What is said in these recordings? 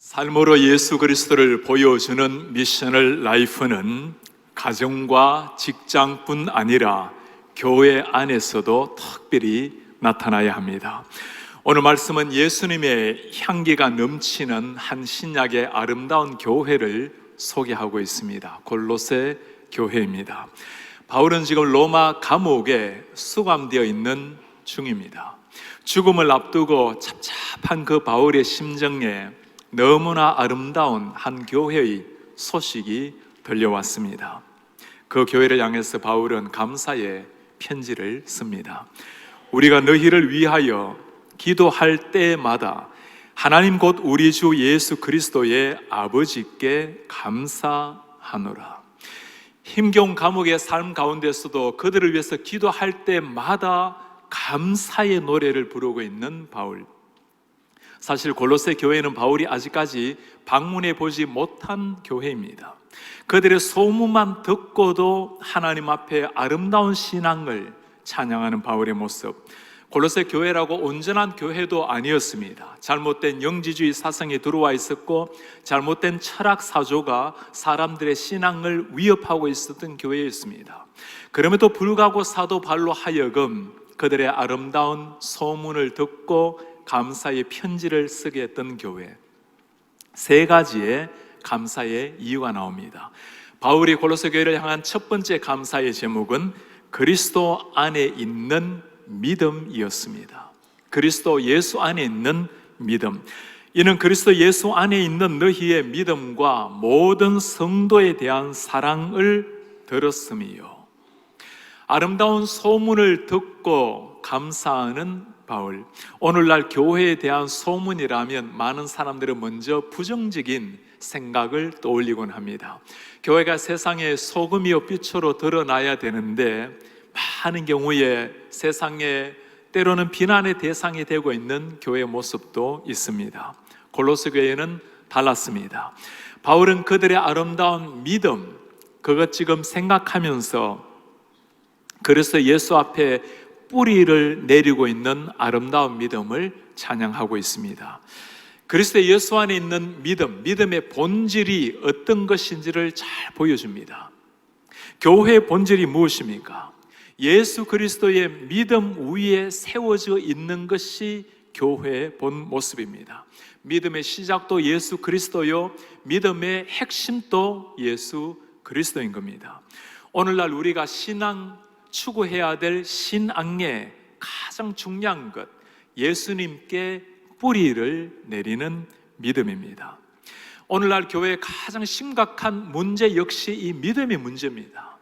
삶으로 예수 그리스도를 보여주는 미셔널 라이프는 가정과 직장뿐 아니라 교회 안에서도 특별히 나타나야 합니다. 오늘 말씀은 예수님의 향기가 넘치는 한 신약의 아름다운 교회를 소개하고 있습니다. 골로새 교회입니다. 바울은 지금 로마 감옥에 수감되어 있는 중입니다. 죽음을 앞두고 찹찹한 그 바울의 심정에 너무나 아름다운 한 교회의 소식이 들려왔습니다. 그 교회를 향해서 바울은 감사의 편지를 씁니다. 우리가 너희를 위하여 기도할 때마다 하나님 곧 우리 주 예수 그리스도의 아버지께 감사하노라. 힘겨운 감옥의 삶 가운데서도 그들을 위해서 기도할 때마다 감사의 노래를 부르고 있는 바울. 사실 골로새 교회는 바울이 아직까지 방문해 보지 못한 교회입니다. 그들의 소문만 듣고도 하나님 앞에 아름다운 신앙을 찬양하는 바울의 모습. 골로새 교회라고 온전한 교회도 아니었습니다. 잘못된 영지주의 사상이 들어와 있었고 잘못된 철학 사조가 사람들의 신앙을 위협하고 있었던 교회였습니다. 그럼에도 불구하고 사도 바울로 하여금 그들의 아름다운 소문을 듣고 감사의 편지를 쓰게 했던 교회. 세 가지의 감사의 이유가 나옵니다. 바울이 골로새 교회를 향한 첫 번째 감사의 제목은 그리스도 안에 있는 믿음이었습니다. 그리스도 예수 안에 있는 믿음. 이는 그리스도 예수 안에 있는 너희의 믿음과 모든 성도에 대한 사랑을 들었음이요. 아름다운 소문을 듣고 감사하는 바울. 오늘날 교회에 대한 소문이라면 많은 사람들은 먼저 부정적인 생각을 떠올리곤 합니다. 교회가 세상에 소금이요 빛으로 드러나야 되는데 많은 경우에 세상에 때로는 비난의 대상이 되고 있는 교회의 모습도 있습니다. 골로새 교회는 달랐습니다. 바울은 그들의 아름다운 믿음, 그것 지금 생각하면서 그래서 예수 앞에 뿌리를 내리고 있는 아름다운 믿음을 찬양하고 있습니다. 그리스도 예수 안에 있는 믿음, 믿음의 본질이 어떤 것인지를 잘 보여줍니다. 교회의 본질이 무엇입니까? 예수 그리스도의 믿음 위에 세워져 있는 것이 교회의 본 모습입니다. 믿음의 시작도 예수 그리스도요, 믿음의 핵심도 예수 그리스도인 겁니다. 오늘날 우리가 신앙 추구해야 될 신앙의 가장 중요한 것, 예수님께 뿌리를 내리는 믿음입니다. 오늘날 교회의 가장 심각한 문제 역시 이 믿음의 문제입니다.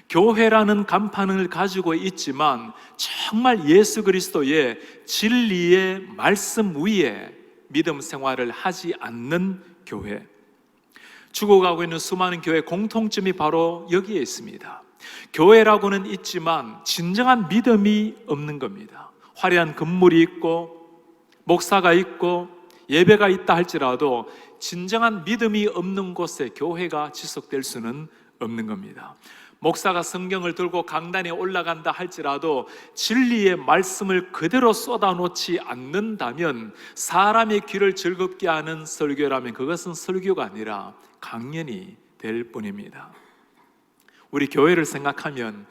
교회라는 간판을 가지고 있지만 정말 예수 그리스도의 진리의 말씀 위에 믿음 생활을 하지 않는 교회. 죽어가고 있는 수많은 교회의 공통점이 바로 여기에 있습니다. 교회라고는 있지만 진정한 믿음이 없는 겁니다. 화려한 건물이 있고 목사가 있고 예배가 있다 할지라도 진정한 믿음이 없는 곳에 교회가 지속될 수는 없는 겁니다. 목사가 성경을 들고 강단에 올라간다 할지라도 진리의 말씀을 그대로 쏟아놓지 않는다면 사람의 귀를 즐겁게 하는 설교라면 그것은 설교가 아니라 강연이 될 뿐입니다. 우리 교회를 생각하면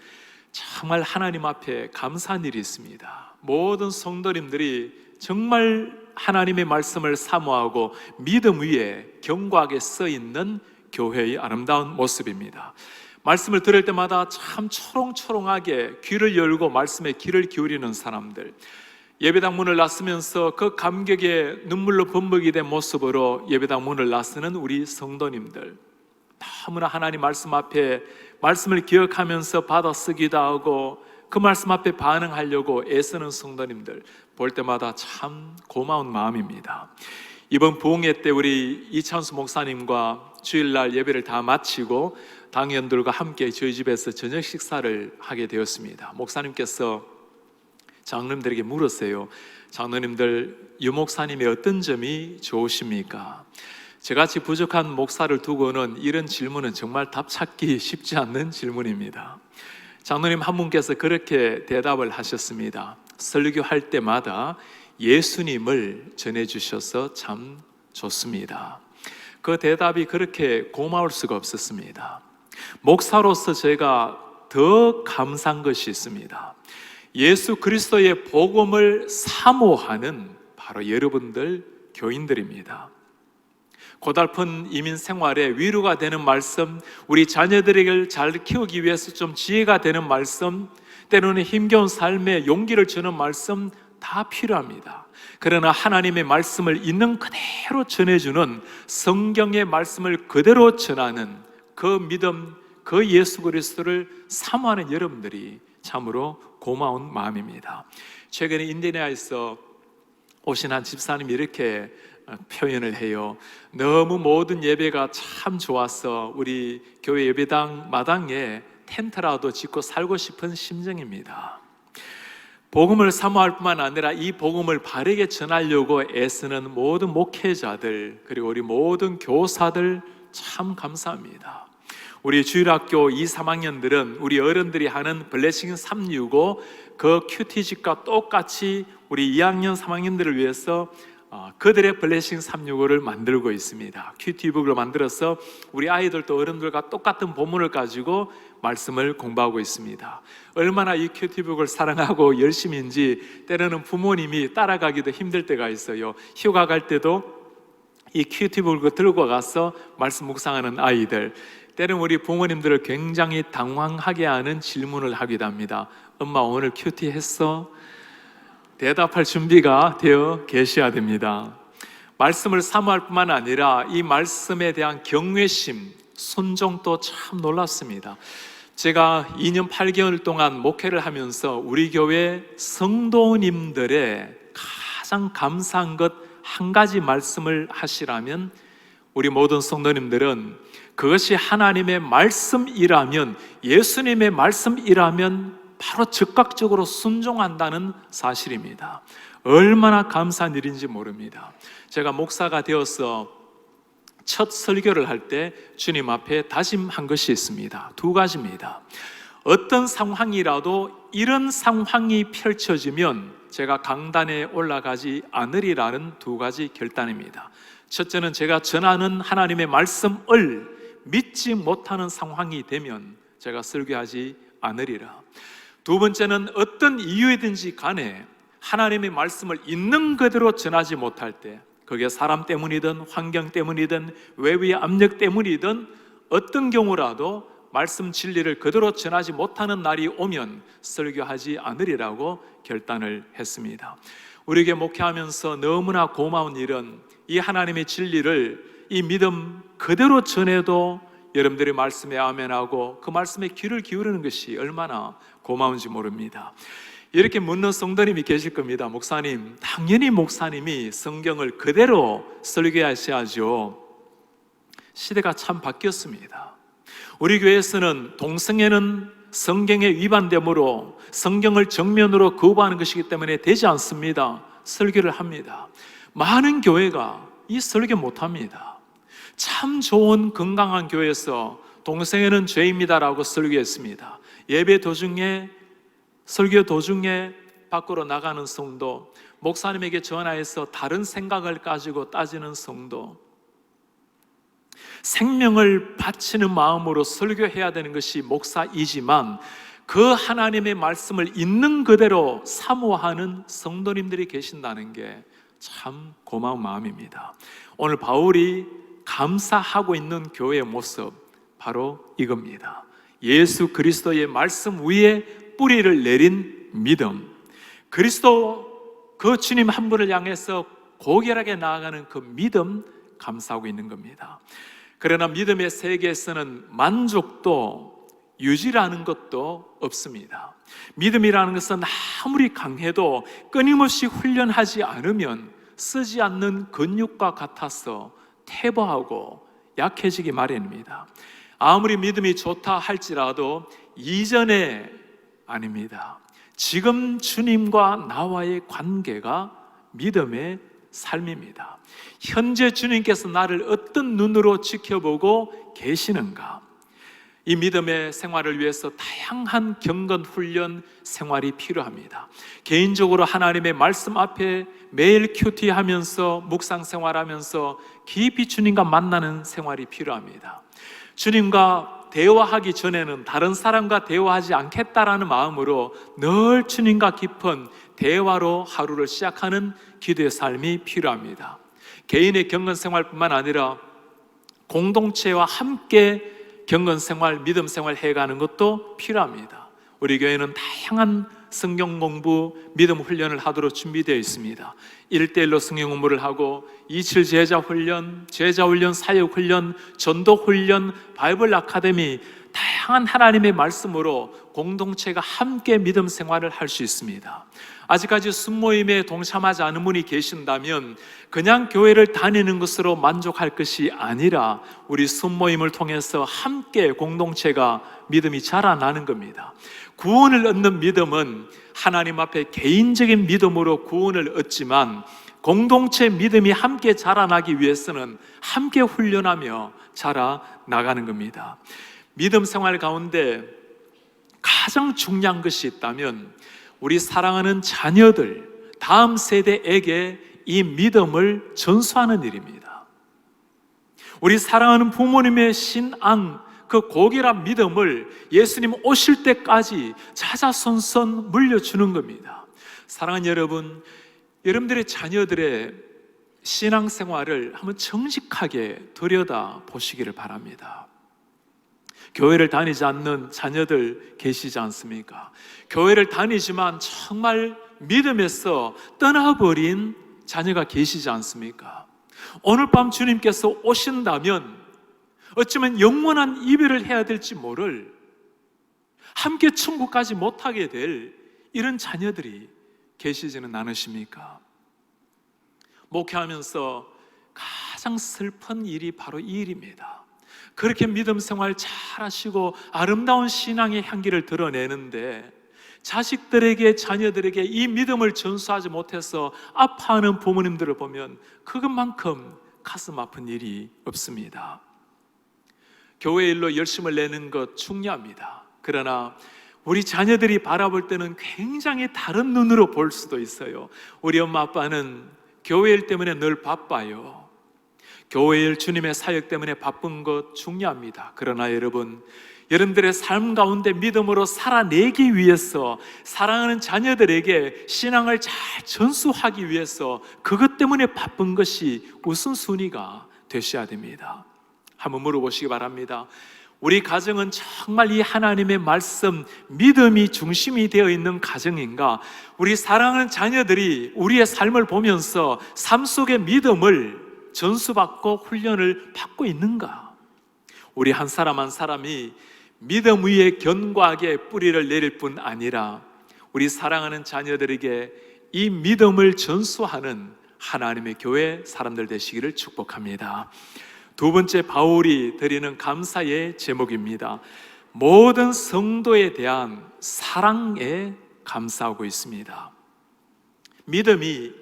정말 하나님 앞에 감사한 일이 있습니다. 모든 성도님들이 정말 하나님의 말씀을 사모하고 믿음 위에 견고하게 서 있는 교회의 아름다운 모습입니다. 말씀을 들을 때마다 참 초롱초롱하게 귀를 열고 말씀에 귀를 기울이는 사람들, 예배당 문을 나서면서 그 감격에 눈물로 범벅이 된 모습으로 예배당 문을 나서는 우리 성도님들, 너무나 하나님 말씀 앞에 말씀을 기억하면서 받아쓰기도 하고 그 말씀 앞에 반응하려고 애쓰는 성도님들 볼 때마다 참 고마운 마음입니다. 이번 부흥회 때 우리 이찬수 목사님과 주일날 예배를 다 마치고 당연들과 함께 저희 집에서 저녁 식사를 하게 되었습니다. 목사님께서 장로님들에게 물었어요. 장로님들, 유 목사님의 어떤 점이 좋으십니까? 저같이 부족한 목사를 두고는 이런 질문은 정말 답 찾기 쉽지 않는 질문입니다. 장로님 한 분께서 그렇게 대답을 하셨습니다. 설교할 때마다 예수님을 전해주셔서 참 좋습니다. 그 대답이 그렇게 고마울 수가 없었습니다. 목사로서 제가 더 감사한 것이 있습니다. 예수 그리스도의 복음을 사모하는 바로 여러분들 교인들입니다. 고달픈 이민 생활에 위로가 되는 말씀, 우리 자녀들에게 잘 키우기 위해서 좀 지혜가 되는 말씀, 때로는 힘겨운 삶에 용기를 주는 말씀 다 필요합니다. 그러나 하나님의 말씀을 있는 그대로 전해주는, 성경의 말씀을 그대로 전하는 그 믿음, 그 예수 그리스도를 사모하는 여러분들이 참으로 고마운 마음입니다. 최근에 인도네시아에서 오신 한 집사님이 이렇게 표현을 해요. 너무 모든 예배가 참 좋아서 우리 교회 예배당 마당에 텐트라도 짓고 살고 싶은 심정입니다. 복음을 사모할 뿐만 아니라 이 복음을 바르게 전하려고 애쓰는 모든 목회자들, 그리고 우리 모든 교사들 참 감사합니다. 우리 주일학교 2, 3학년들은 우리 어른들이 하는 블레싱 365 그 큐티집과 똑같이 우리 2학년, 3학년들을 위해서 그들의 블레싱 365를 만들고 있습니다. 큐티북을 만들어서 우리 아이들도 어른들과 똑같은 본문을 가지고 말씀을 공부하고 있습니다. 얼마나 이 큐티북을 사랑하고 열심인지 때로는 부모님이 따라가기도 힘들 때가 있어요. 휴가 갈 때도 이 큐티북을 들고 가서 말씀 묵상하는 아이들, 때로는 우리 부모님들을 굉장히 당황하게 하는 질문을 하기도 합니다. 엄마 오늘 큐티 했어? 대답할 준비가 되어 계셔야 됩니다. 말씀을 사모할 뿐만 아니라 이 말씀에 대한 경외심, 순종도 참 놀랍습니다. 제가 2년 8개월 동안 목회를 하면서 우리 교회 성도님들의 가장 감사한 것 한 가지 말씀을 하시라면, 우리 모든 성도님들은 그것이 하나님의 말씀이라면, 예수님의 말씀이라면 바로 즉각적으로 순종한다는 사실입니다. 얼마나 감사한 일인지 모릅니다. 제가 목사가 되어서 첫 설교를 할 때 주님 앞에 다짐한 것이 있습니다. 2가지입니다. 어떤 상황이라도 이런 상황이 펼쳐지면 제가 강단에 올라가지 않으리라는 2가지 결단입니다. 첫째는 제가 전하는 하나님의 말씀을 믿지 못하는 상황이 되면 제가 설교하지 않으리라. 2번째는 어떤 이유이든지 간에 하나님의 말씀을 있는 그대로 전하지 못할 때, 그게 사람 때문이든 환경 때문이든 외부의 압력 때문이든 어떤 경우라도 말씀 진리를 그대로 전하지 못하는 날이 오면 설교하지 않으리라고 결단을 했습니다. 우리에게 목회하면서 너무나 고마운 일은 이 하나님의 진리를, 이 믿음 그대로 전해도 여러분들이 말씀에 아멘하고 그 말씀에 귀를 기울이는 것이 얼마나 고마운지 모릅니다. 이렇게 묻는 성도님이 계실 겁니다. 목사님, 당연히 목사님이 성경을 그대로 설교하셔야죠. 시대가 참 바뀌었습니다. 우리 교회에서는 동성애는 성경에 위반되므로 성경을 정면으로 거부하는 것이기 때문에 되지 않습니다. 설교를 합니다. 많은 교회가 이 설교 못합니다. 참 좋은 건강한 교회에서 동성애는 죄입니다라고 설교했습니다. 예배 도중에, 설교 도중에 밖으로 나가는 성도, 목사님에게 전화해서 다른 생각을 가지고 따지는 성도, 생명을 바치는 마음으로 설교해야 되는 것이 목사이지만 그 하나님의 말씀을 있는 그대로 사모하는 성도님들이 계신다는 게 참 고마운 마음입니다. 오늘 바울이 감사하고 있는 교회의 모습, 바로 이겁니다. 예수 그리스도의 말씀 위에 뿌리를 내린 믿음, 그리스도 그 주님 한 분을 향해서 고결하게 나아가는 그 믿음, 감사하고 있는 겁니다. 그러나 믿음의 세계에서는 만족도 유지라는 것도 없습니다. 믿음이라는 것은 아무리 강해도 끊임없이 훈련하지 않으면 쓰지 않는 근육과 같아서 퇴보하고 약해지기 마련입니다. 아무리 믿음이 좋다 할지라도 이전에 아닙니다. 지금 주님과 나와의 관계가 믿음의 삶입니다. 현재 주님께서 나를 어떤 눈으로 지켜보고 계시는가? 이 믿음의 생활을 위해서 다양한 경건 훈련 생활이 필요합니다. 개인적으로 하나님의 말씀 앞에 매일 큐티하면서 묵상 생활하면서 깊이 주님과 만나는 생활이 필요합니다. 주님과 대화하기 전에는 다른 사람과 대화하지 않겠다라는 마음으로 늘 주님과 깊은 대화로 하루를 시작하는 기도의 삶이 필요합니다. 개인의 경건 생활뿐만 아니라 공동체와 함께 경건 생활, 믿음 생활 해가는 것도 필요합니다. 우리 교회는 다양한 성경 공부, 믿음 훈련을 하도록 준비되어 있습니다. 1대1로 성경 공부를 하고 27 제자 훈련, 사역 훈련, 전도 훈련, 바이블 아카데미, 다양한 하나님의 말씀으로 공동체가 함께 믿음 생활을 할 수 있습니다. 아직까지 순모임에 동참하지 않은 분이 계신다면 그냥 교회를 다니는 것으로 만족할 것이 아니라 우리 순모임을 통해서 함께 공동체가 믿음이 자라나는 겁니다. 구원을 얻는 믿음은 하나님 앞에 개인적인 믿음으로 구원을 얻지만 공동체 믿음이 함께 자라나기 위해서는 함께 훈련하며 자라나가는 겁니다. 믿음 생활 가운데 가장 중요한 것이 있다면 우리 사랑하는 자녀들, 다음 세대에게 이 믿음을 전수하는 일입니다. 우리 사랑하는 부모님의 신앙, 그 고결한 믿음을 예수님 오실 때까지 자자손손 물려주는 겁니다. 사랑하는 여러분, 여러분들의 자녀들의 신앙생활을 한번 정직하게 들여다 보시기를 바랍니다. 교회를 다니지 않는 자녀들 계시지 않습니까? 교회를 다니지만 정말 믿음에서 떠나버린 자녀가 계시지 않습니까? 오늘 밤 주님께서 오신다면 어쩌면 영원한 이별을 해야 될지 모를, 함께 천국까지 못하게 될 이런 자녀들이 계시지는 않으십니까? 목회하면서 가장 슬픈 일이 바로 이 일입니다. 그렇게 믿음 생활 잘 하시고 아름다운 신앙의 향기를 드러내는데 자식들에게, 자녀들에게 이 믿음을 전수하지 못해서 아파하는 부모님들을 보면 그것만큼 가슴 아픈 일이 없습니다. 교회 일로 열심을 내는 것 중요합니다. 그러나 우리 자녀들이 바라볼 때는 굉장히 다른 눈으로 볼 수도 있어요. 우리 엄마 아빠는 교회 일 때문에 늘 바빠요. 교회 일, 주님의 사역 때문에 바쁜 것 중요합니다. 그러나 여러분들의 삶 가운데 믿음으로 살아내기 위해서 사랑하는 자녀들에게 신앙을 잘 전수하기 위해서 그것 때문에 바쁜 것이 우선순위가 되셔야 됩니다. 한번 물어보시기 바랍니다. 우리 가정은 정말 이 하나님의 말씀, 믿음이 중심이 되어 있는 가정인가? 우리 사랑하는 자녀들이 우리의 삶을 보면서 삶 속의 믿음을 전수받고 훈련을 받고 있는가? 우리 한 사람 한 사람이 믿음 위에 견고하게 뿌리를 내릴 뿐 아니라 우리 사랑하는 자녀들에게 이 믿음을 전수하는 하나님의 교회 사람들 되시기를 축복합니다. 두 번째, 바울이 드리는 감사의 제목입니다. 모든 성도에 대한 사랑에 감사하고 있습니다. 믿음이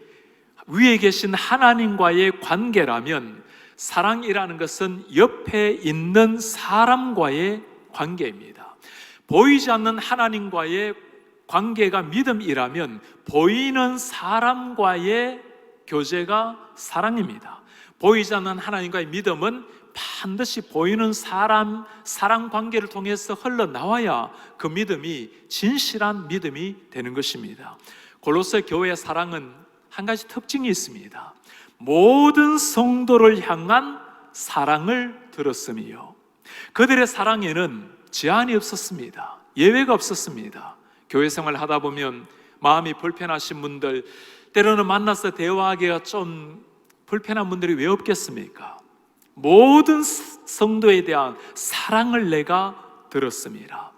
위에 계신 하나님과의 관계라면 사랑이라는 것은 옆에 있는 사람과의 관계입니다. 보이지 않는 하나님과의 관계가 믿음이라면 보이는 사람과의 교제가 사랑입니다. 보이지 않는 하나님과의 믿음은 반드시 보이는 사람, 사랑 관계를 통해서 흘러나와야 그 믿음이 진실한 믿음이 되는 것입니다. 골로새 교회의 사랑은 한 가지 특징이 있습니다. 모든 성도를 향한 사랑을 들었으며 그들의 사랑에는 제한이 없었습니다. 예외가 없었습니다. 교회 생활을 하다 보면 마음이 불편하신 분들, 때로는 만나서 대화하기가 좀 불편한 분들이 왜 없겠습니까? 모든 성도에 대한 사랑을 내가 들었습니다.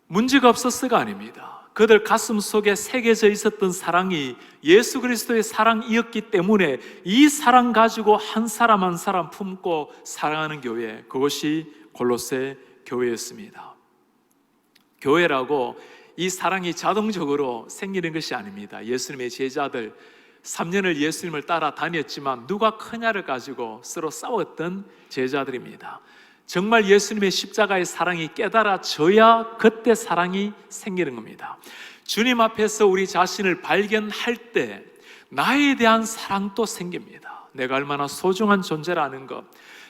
문제가 없었어가 아닙니다. 그들 가슴 속에 새겨져 있었던 사랑이 예수 그리스도의 사랑이었기 때문에 이 사랑 가지고 한 사람 한 사람 품고 사랑하는 교회, 그것이 골로새 교회였습니다. 교회라고 이 사랑이 자동적으로 생기는 것이 아닙니다. 예수님의 제자들 3년을 예수님을 따라 다녔지만 누가 크냐를 가지고 서로 싸웠던 제자들입니다. 정말 예수님의 십자가의 사랑이 깨달아져야 그때 사랑이 생기는 겁니다. 주님 앞에서 우리 자신을 발견할 때 나에 대한 사랑도 생깁니다. 내가 얼마나 소중한 존재라는 것,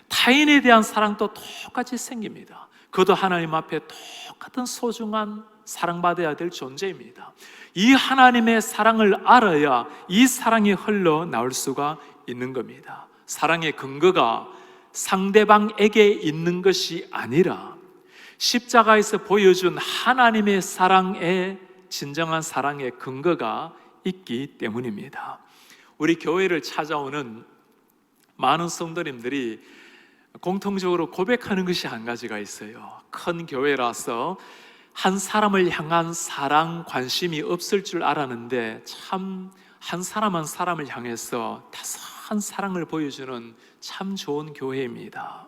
타인에 대한 사랑도 똑같이 생깁니다. 그도 하나님 앞에 똑같은 소중한 사랑받아야 될 존재입니다. 이 하나님의 사랑을 알아야 이 사랑이 흘러나올 수가 있는 겁니다. 사랑의 근거가 상대방에게 있는 것이 아니라 십자가에서 보여준 하나님의 사랑의 진정한 사랑의 근거가 있기 때문입니다. 우리 교회를 찾아오는 많은 성도님들이 공통적으로 고백하는 것이 한 가지가 있어요. 큰 교회라서 한 사람을 향한 사랑, 관심이 없을 줄 알았는데 참 한 사람 한 사람을 향해서 따스한 사랑을 보여주는 참 좋은 교회입니다.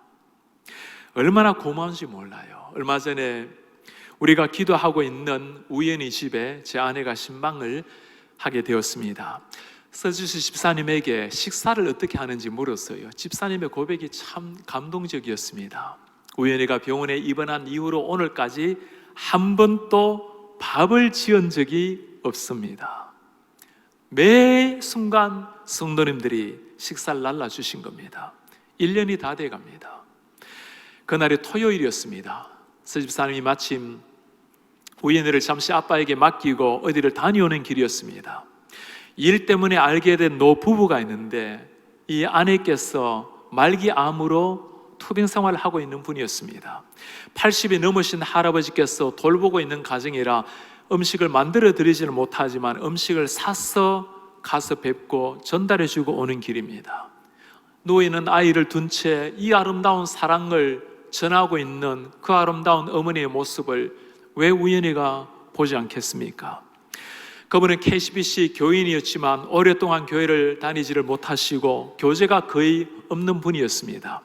얼마나 고마운지 몰라요. 얼마 전에 우리가 기도하고 있는 우연히 집에 제 아내가 신방을 하게 되었습니다. 서지수 집사님에게 식사를 어떻게 하는지 물었어요. 집사님의 고백이 참 감동적이었습니다. 우연히가 병원에 입원한 이후로 오늘까지 한 번도 밥을 지은 적이 없습니다. 매 순간 성도님들이 식사를 날라주신 겁니다. 1년이 다 돼갑니다. 그날이 토요일이었습니다. 서 집사님이 마침 우연히를 잠시 아빠에게 맡기고 어디를 다녀오는 길이었습니다. 일 때문에 알게 된 노부부가 있는데 이 아내께서 말기암으로 투병 생활을 하고 있는 분이었습니다. 80이 넘으신 할아버지께서 돌보고 있는 가정이라 음식을 만들어 드리지는 못하지만 음식을 사서 가서 뵙고 전달해주고 오는 길입니다. 누워있는 아이를 둔 채 이 아름다운 사랑을 전하고 있는 그 아름다운 어머니의 모습을 왜 우연히가 보지 않겠습니까? 그분은 KCBC 교인이었지만 오랫동안 교회를 다니지를 못하시고 교제가 거의 없는 분이었습니다.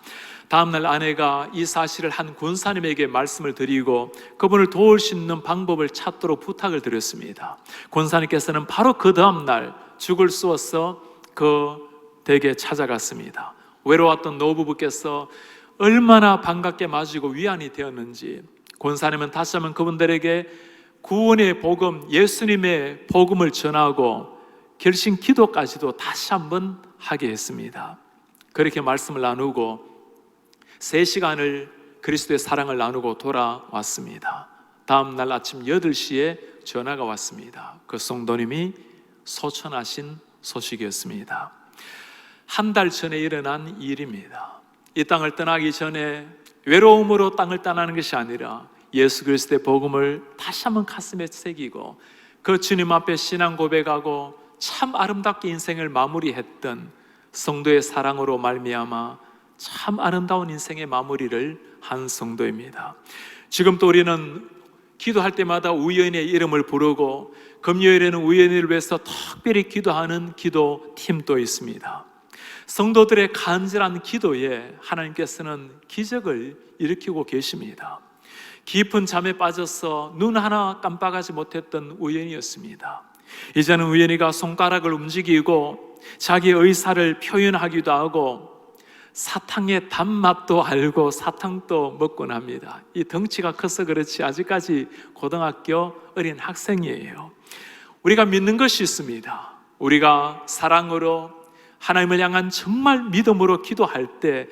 다음날 아내가 이 사실을 한 권사님에게 말씀을 드리고 그분을 도울 수 있는 방법을 찾도록 부탁을 드렸습니다. 권사님께서는 바로 그 다음날 죽을 쏘아서 그 댁에 찾아갔습니다. 외로웠던 노부부께서 얼마나 반갑게 맞이고 위안이 되었는지 권사님은 다시 한번 그분들에게 구원의 복음, 예수님의 복음을 전하고 결심 기도까지도 다시 한번 하게 했습니다. 그렇게 말씀을 나누고 3시간을 그리스도의 사랑을 나누고 돌아왔습니다. 다음 날 아침 8시에 전화가 왔습니다. 그 성도님이 소천하신 소식이었습니다. 한 달 전에 일어난 일입니다. 이 땅을 떠나기 전에 외로움으로 땅을 떠나는 것이 아니라 예수 그리스도의 복음을 다시 한번 가슴에 새기고 그 주님 앞에 신앙 고백하고 참 아름답게 인생을 마무리했던 성도의 사랑으로 말미암아 참 아름다운 인생의 마무리를 한 성도입니다. 지금도 우리는 기도할 때마다 우연의 이름을 부르고 금요일에는 우연을 위해서 특별히 기도하는 기도팀도 있습니다. 성도들의 간절한 기도에 하나님께서는 기적을 일으키고 계십니다. 깊은 잠에 빠져서 눈 하나 깜빡하지 못했던 우연이었습니다. 이제는 우연이가 손가락을 움직이고 자기의 의사를 표현하기도 하고 사탕의 단맛도 알고 사탕도 먹곤 합니다. 이 덩치가 커서 그렇지 아직까지 고등학교 어린 학생이에요. 우리가 믿는 것이 있습니다. 우리가 사랑으로 하나님을 향한 정말 믿음으로 기도할 때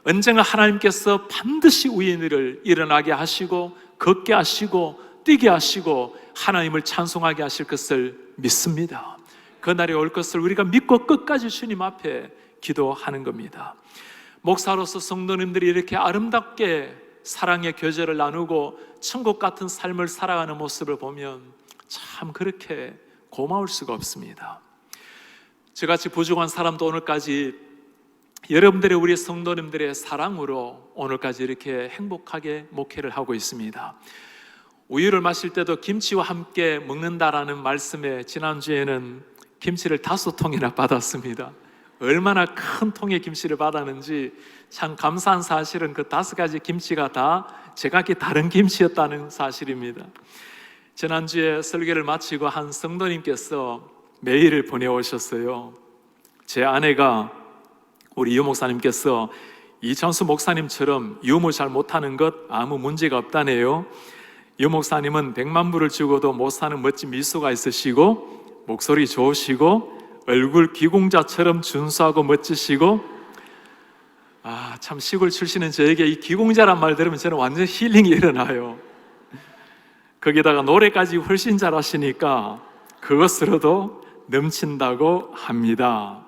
언젠가 하나님께서 반드시 우연을 일어나게 하시고 걷게 하시고 뛰게 하시고 하나님을 찬송하게 하실 것을 믿습니다. 그날이 올 것을 우리가 믿고 끝까지 주님 앞에 기도하는 겁니다. 목사로서 성도님들이 이렇게 아름답게 사랑의 교제를 나누고 천국 같은 삶을 살아가는 모습을 보면 참 그렇게 고마울 수가 없습니다. 저같이 부족한 사람도 오늘까지 여러분들의 우리 성도님들의 사랑으로 오늘까지 이렇게 행복하게 목회를 하고 있습니다. 우유를 마실 때도 김치와 함께 먹는다라는 말씀에 지난주에는 김치를 5통이나 받았습니다. 얼마나 큰 통의 김치를 받았는지 참 감사한 사실은 그 5가지 김치가 다 제각기 다른 김치였다는 사실입니다. 지난주에 설교를 마치고 한 성도님께서 메일을 보내오셨어요. 제 아내가 우리 유 목사님께서 이찬수 목사님처럼 유머 잘 못하는 것 아무 문제가 없다네요. 유 목사님은 100만 불을 주고도 못 사는 멋진 미소가 있으시고, 목소리 좋으시고, 얼굴 기공자처럼 준수하고 멋지시고, 참 시골 출신은 저에게 이 기공자란 말 들으면 저는 완전 힐링이 일어나요. 거기다가 노래까지 훨씬 잘하시니까 그것으로도 넘친다고 합니다.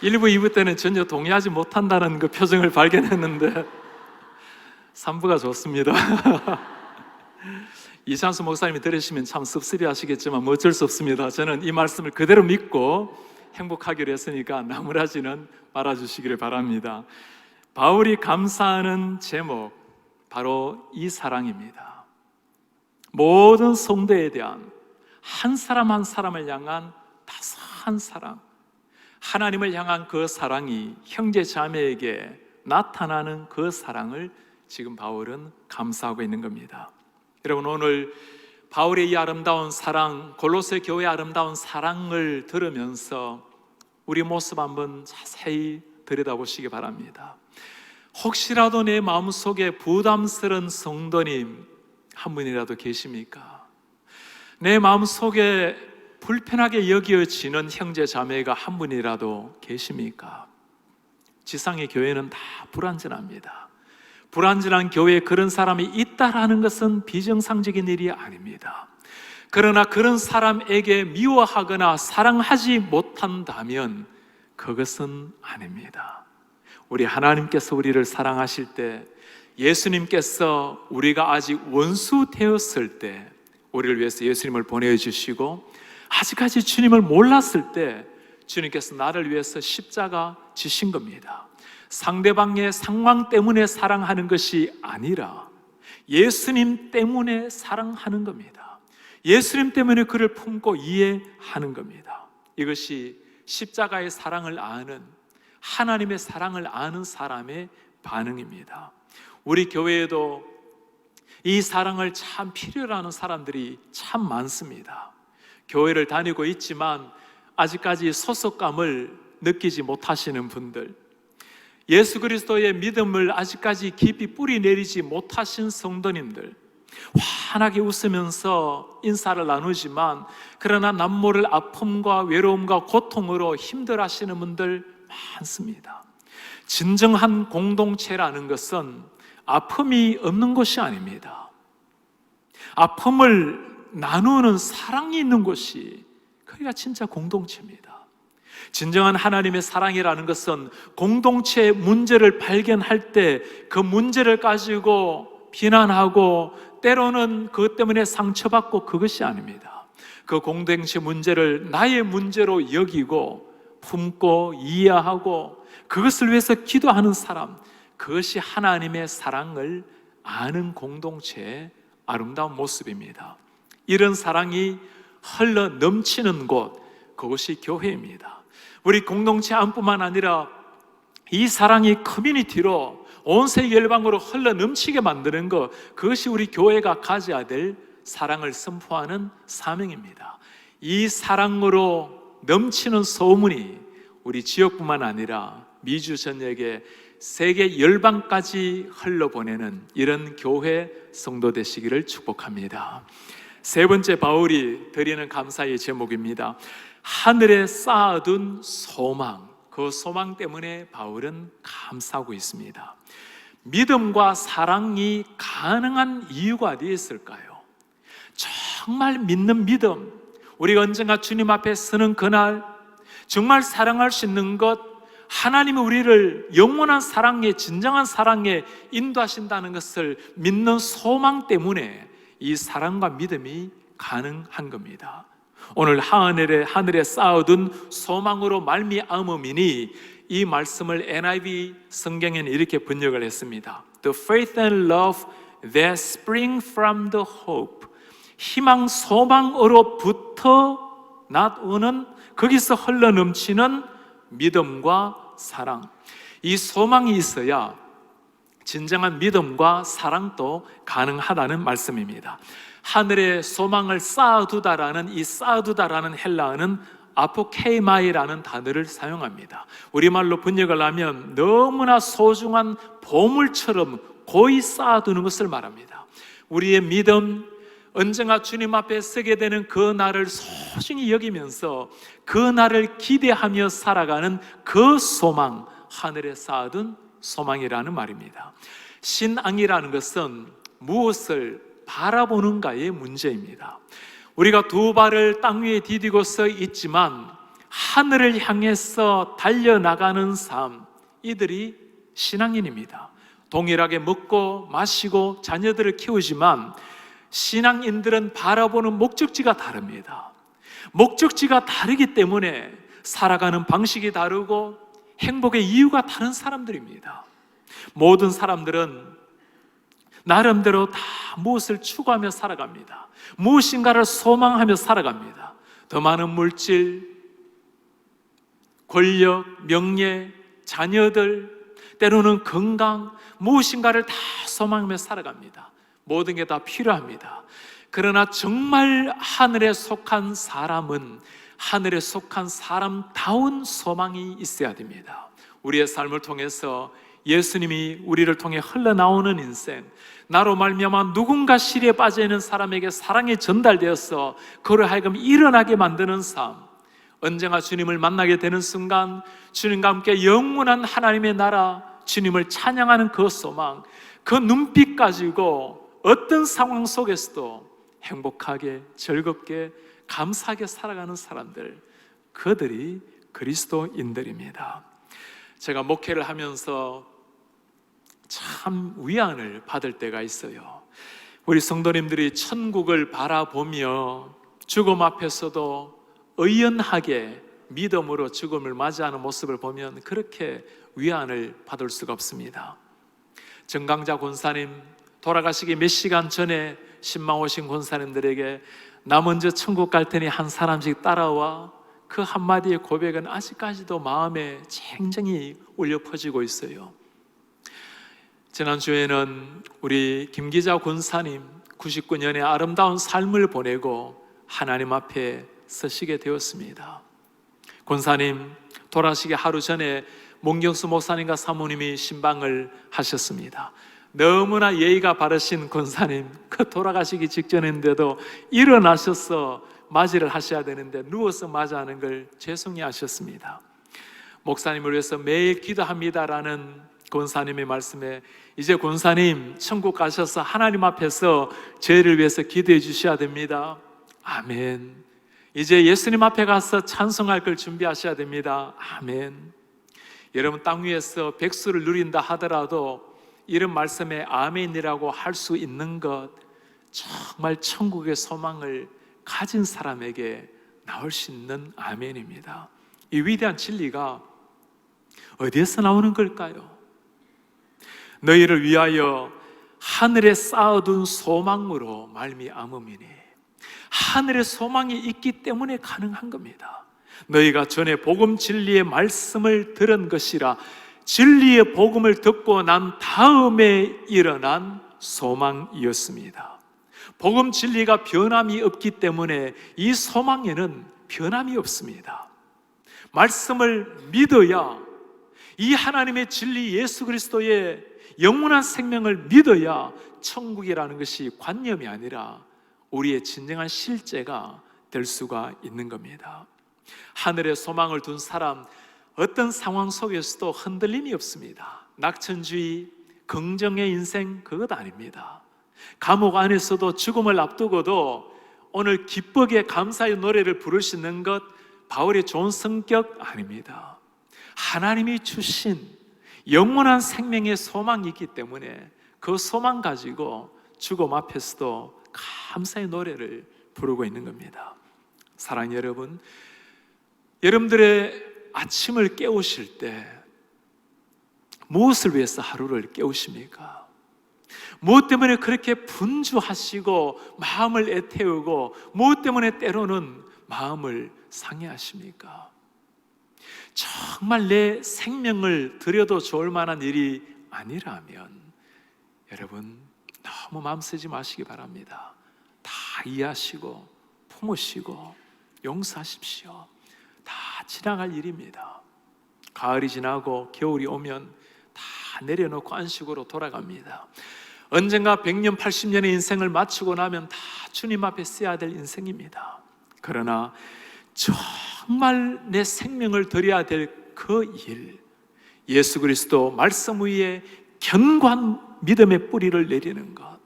1부, 2부 때는 전혀 동의하지 못한다는 그 표정을 발견했는데 3부가 좋습니다. 이찬수 목사님이 들으시면 참 씁쓸히 하시겠지만 뭐 어쩔 수 없습니다. 저는 이 말씀을 그대로 믿고 행복하기로 했으니까 나무라지는 말아주시기를 바랍니다. 바울이 감사하는 제목, 바로 이 사랑입니다. 모든 성도에 대한 한 사람 한 사람을 향한 따스한 사랑, 하나님을 향한 그 사랑이 형제 자매에게 나타나는 그 사랑을 지금 바울은 감사하고 있는 겁니다. 여러분, 오늘 바울의 이 아름다운 사랑, 골로새 교회의 아름다운 사랑을 들으면서 우리 모습 한번 자세히 들여다보시기 바랍니다. 혹시라도 내 마음속에 부담스러운 성도님 한 분이라도 계십니까? 내 마음속에 불편하게 여겨지는 형제 자매가 한 분이라도 계십니까? 지상의 교회는 다 불완전합니다. 불완전한 교회에 그런 사람이 있다라는 것은 비정상적인 일이 아닙니다. 그러나 그런 사람에게 미워하거나 사랑하지 못한다면 그것은 아닙니다. 우리 하나님께서 우리를 사랑하실 때, 예수님께서 우리가 아직 원수 되었을 때 우리를 위해서 예수님을 보내주시고, 아직까지 주님을 몰랐을 때 주님께서 나를 위해서 십자가 지신 겁니다. 상대방의 상황 때문에 사랑하는 것이 아니라 예수님 때문에 사랑하는 겁니다. 예수님 때문에 그를 품고 이해하는 겁니다. 이것이 십자가의 사랑을 아는, 하나님의 사랑을 아는 사람의 반응입니다. 우리 교회에도 이 사랑을 참 필요로 하는 사람들이 참 많습니다. 교회를 다니고 있지만 아직까지 소속감을 느끼지 못하시는 분들, 예수 그리스도의 믿음을 아직까지 깊이 뿌리 내리지 못하신 성도님들, 환하게 웃으면서 인사를 나누지만 그러나 남모를 아픔과 외로움과 고통으로 힘들어하시는 분들 많습니다. 진정한 공동체라는 것은 아픔이 없는 것이 아닙니다. 아픔을 나누는 사랑이 있는 것이, 그게 진짜 공동체입니다. 진정한 하나님의 사랑이라는 것은 공동체의 문제를 발견할 때 그 문제를 가지고 비난하고 때로는 그것 때문에 상처받고 그것이 아닙니다. 그 공동체 문제를 나의 문제로 여기고 품고 이해하고 그것을 위해서 기도하는 사람, 그것이 하나님의 사랑을 아는 공동체의 아름다운 모습입니다. 이런 사랑이 흘러 넘치는 곳, 그것이 교회입니다. 우리 공동체 안뿐만 아니라 이 사랑이 커뮤니티로 온 세계 열방으로 흘러 넘치게 만드는 것, 그것이 우리 교회가 가져야 될 사랑을 선포하는 사명입니다. 이 사랑으로 넘치는 소문이 우리 지역뿐만 아니라 미주 전역에 세계 열방까지 흘러보내는 이런 교회 성도 되시기를 축복합니다. 세 번째, 바울이 드리는 감사의 제목입니다. 하늘에 쌓아둔 소망. 그 소망 때문에 바울은 감사하고 있습니다. 믿음과 사랑이 가능한 이유가 어디에 있을까요? 정말 믿는 믿음, 우리가 언젠가 주님 앞에 서는 그날 정말 사랑할 수 있는 것, 하나님이 우리를 영원한 사랑에, 진정한 사랑에 인도하신다는 것을 믿는 소망 때문에 이 사랑과 믿음이 가능한 겁니다. 오늘 하늘에 쌓아둔 소망으로 말미암음이니, 이 말씀을 NIV 성경에는 이렇게 번역을 했습니다. The faith and love that spring from the hope. 희망, 소망으로부터 나오는, 거기서 흘러넘치는 믿음과 사랑. 이 소망이 있어야 진정한 믿음과 사랑도 가능하다는 말씀입니다. 하늘에 소망을 쌓아두다라는 이 쌓아두다라는 헬라어는 아포케이마이라는 단어를 사용합니다. 우리말로 번역을 하면 너무나 소중한 보물처럼 고이 쌓아두는 것을 말합니다. 우리의 믿음, 언젠가 주님 앞에 서게 되는 그 날을 소중히 여기면서 그 날을 기대하며 살아가는 그 소망, 하늘에 쌓아둔 소망이라는 말입니다. 신앙이라는 것은 무엇을 바라보는가의 문제입니다. 우리가 두 발을 땅 위에 디디고 서 있지만 하늘을 향해서 달려나가는 삶, 이들이 신앙인입니다. 동일하게 먹고 마시고 자녀들을 키우지만 신앙인들은 바라보는 목적지가 다릅니다. 목적지가 다르기 때문에 살아가는 방식이 다르고 행복의 이유가 다른 사람들입니다. 모든 사람들은 나름대로 다 무엇을 추구하며 살아갑니다. 무엇인가를 소망하며 살아갑니다. 더 많은 물질, 권력, 명예, 자녀들, 때로는 건강, 무엇인가를 다 소망하며 살아갑니다. 모든 게 다 필요합니다. 그러나 정말 하늘에 속한 사람은 하늘에 속한 사람다운 소망이 있어야 됩니다. 우리의 삶을 통해서 예수님이 우리를 통해 흘러나오는 인생, 나로 말미암아 누군가 시리에 빠져있는 사람에게 사랑이 전달되어서 그를 하여금 일어나게 만드는 삶, 언젠가 주님을 만나게 되는 순간 주님과 함께 영원한 하나님의 나라, 주님을 찬양하는 그 소망, 그 눈빛 가지고 어떤 상황 속에서도 행복하게, 즐겁게, 감사하게 살아가는 사람들, 그들이 그리스도인들입니다. 제가 목회를 하면서 참 위안을 받을 때가 있어요. 우리 성도님들이 천국을 바라보며 죽음 앞에서도 의연하게 믿음으로 죽음을 맞이하는 모습을 보면 그렇게 위안을 받을 수가 없습니다. 정강자 권사님 돌아가시기 몇 시간 전에 신방 오신 권사님들에게 나 먼저 천국 갈 테니 한 사람씩 따라와, 그 한마디의 고백은 아직까지도 마음에 쟁쟁히 울려 퍼지고 있어요. 지난주에는 우리 김기자 권사님 99년의 아름다운 삶을 보내고 하나님 앞에 서시게 되었습니다. 권사님 돌아가시기 하루 전에 몽경수 목사님과 사모님이 신방을 하셨습니다. 너무나 예의가 바르신 권사님, 그 돌아가시기 직전인데도 일어나셔서 맞이를 하셔야 되는데 누워서 맞이하는 걸 죄송히 하셨습니다. 목사님을 위해서 매일 기도합니다라는 권사님의 말씀에 이제 권사님 천국 가셔서 하나님 앞에서 죄를 위해서 기도해 주셔야 됩니다. 아멘. 이제 예수님 앞에 가서 찬송할 걸 준비하셔야 됩니다. 아멘. 여러분 땅 위에서 백수를 누린다 하더라도 이런 말씀에 아멘이라고 할 수 있는 것, 정말 천국의 소망을 가진 사람에게 나올 수 있는 아멘입니다. 이 위대한 진리가 어디에서 나오는 걸까요? 너희를 위하여 하늘에 쌓아둔 소망으로 말미암음이니, 하늘의 소망이 있기 때문에 가능한 겁니다. 너희가 전에 복음 진리의 말씀을 들은 것이라, 진리의 복음을 듣고 난 다음에 일어난 소망이었습니다. 복음 진리가 변함이 없기 때문에 이 소망에는 변함이 없습니다. 말씀을 믿어야, 이 하나님의 진리 예수 그리스도의 영원한 생명을 믿어야 천국이라는 것이 관념이 아니라 우리의 진정한 실제가 될 수가 있는 겁니다. 하늘에 소망을 둔 사람, 어떤 상황 속에서도 흔들림이 없습니다. 낙천주의, 긍정의 인생, 그것 아닙니다. 감옥 안에서도 죽음을 앞두고도 오늘 기쁘게 감사의 노래를 부르시는 것, 바울의 좋은 성격 아닙니다. 하나님이 주신 영원한 생명의 소망이 있기 때문에 그 소망 가지고 죽음 앞에서도 감사의 노래를 부르고 있는 겁니다. 사랑하는 여러분, 여러분들의 아침을 깨우실 때 무엇을 위해서 하루를 깨우십니까? 무엇 때문에 그렇게 분주하시고 마음을 애태우고 무엇 때문에 때로는 마음을 상해하십니까? 정말 내 생명을 드려도 좋을 만한 일이 아니라면 여러분 너무 마음 쓰지 마시기 바랍니다. 다 이해하시고 품으시고 용서하십시오. 지나갈 일입니다. 가을이 지나고 겨울이 오면 다 내려놓고 안식으로 돌아갑니다. 언젠가 100년, 80년의 인생을 마치고 나면 다 주님 앞에 써야 될 인생입니다. 그러나 정말 내 생명을 드려야 될 그 일, 예수 그리스도 말씀 위에 견고한 믿음의 뿌리를 내리는 것,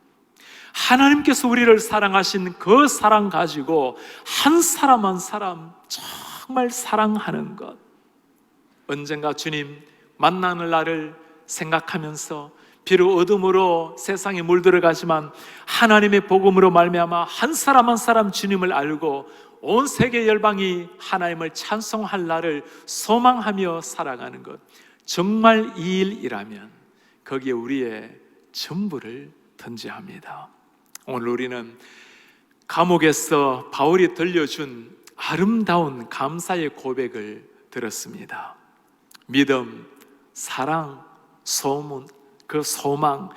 하나님께서 우리를 사랑하신 그 사랑 가지고 한 사람 한 사람 정말 사랑하는 것, 언젠가 주님 만나는 날을 생각하면서 비록 어둠으로 세상에 물들어가지만 하나님의 복음으로 말미암아 한 사람 한 사람 주님을 알고 온 세계 열방이 하나님을 찬송할 날을 소망하며 살아가는 것, 정말 이 일이라면 거기에 우리의 전부를 던져야 합니다. 오늘 우리는 감옥에서 바울이 들려준 아름다운 감사의 고백을 들었습니다. 믿음, 사랑, 소문, 그 소망,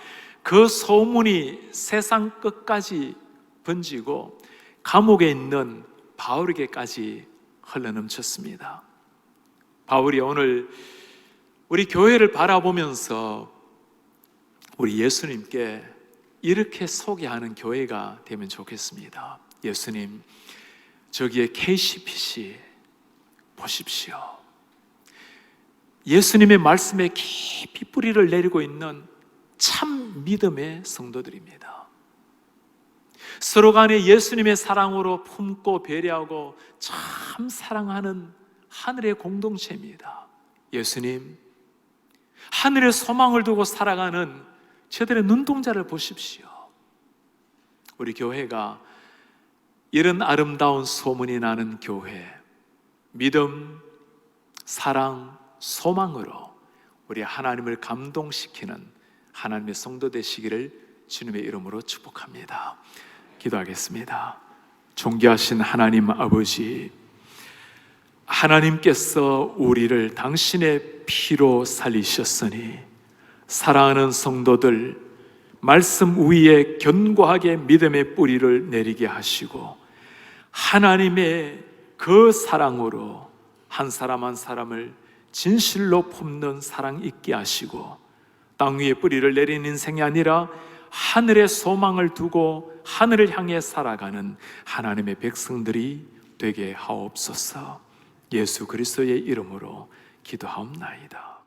그 소문이 세상 끝까지 번지고 감옥에 있는 바울에게까지 흘러넘쳤습니다. 바울이 오늘 우리 교회를 바라보면서 우리 예수님께 이렇게 소개하는 교회가 되면 좋겠습니다. 예수님, 저기에 KCPC 보십시오. 예수님의 말씀에 깊이 뿌리를 내리고 있는 참 믿음의 성도들입니다. 서로 간에 예수님의 사랑으로 품고 배려하고 참 사랑하는 하늘의 공동체입니다. 예수님, 하늘의 소망을 두고 살아가는 저들의 눈동자를 보십시오. 우리 교회가 이런 아름다운 소문이 나는 교회, 믿음, 사랑, 소망으로 우리 하나님을 감동시키는 하나님의 성도 되시기를 주님의 이름으로 축복합니다. 기도하겠습니다. 존귀하신 하나님 아버지, 하나님께서 우리를 당신의 피로 살리셨으니 사랑하는 성도들 말씀 위에 견고하게 믿음의 뿌리를 내리게 하시고 하나님의 그 사랑으로 한 사람 한 사람을 진실로 품는 사랑 있게 하시고 땅 위에 뿌리를 내린 인생이 아니라 하늘의 소망을 두고 하늘을 향해 살아가는 하나님의 백성들이 되게 하옵소서. 예수 그리스도의 이름으로 기도하옵나이다.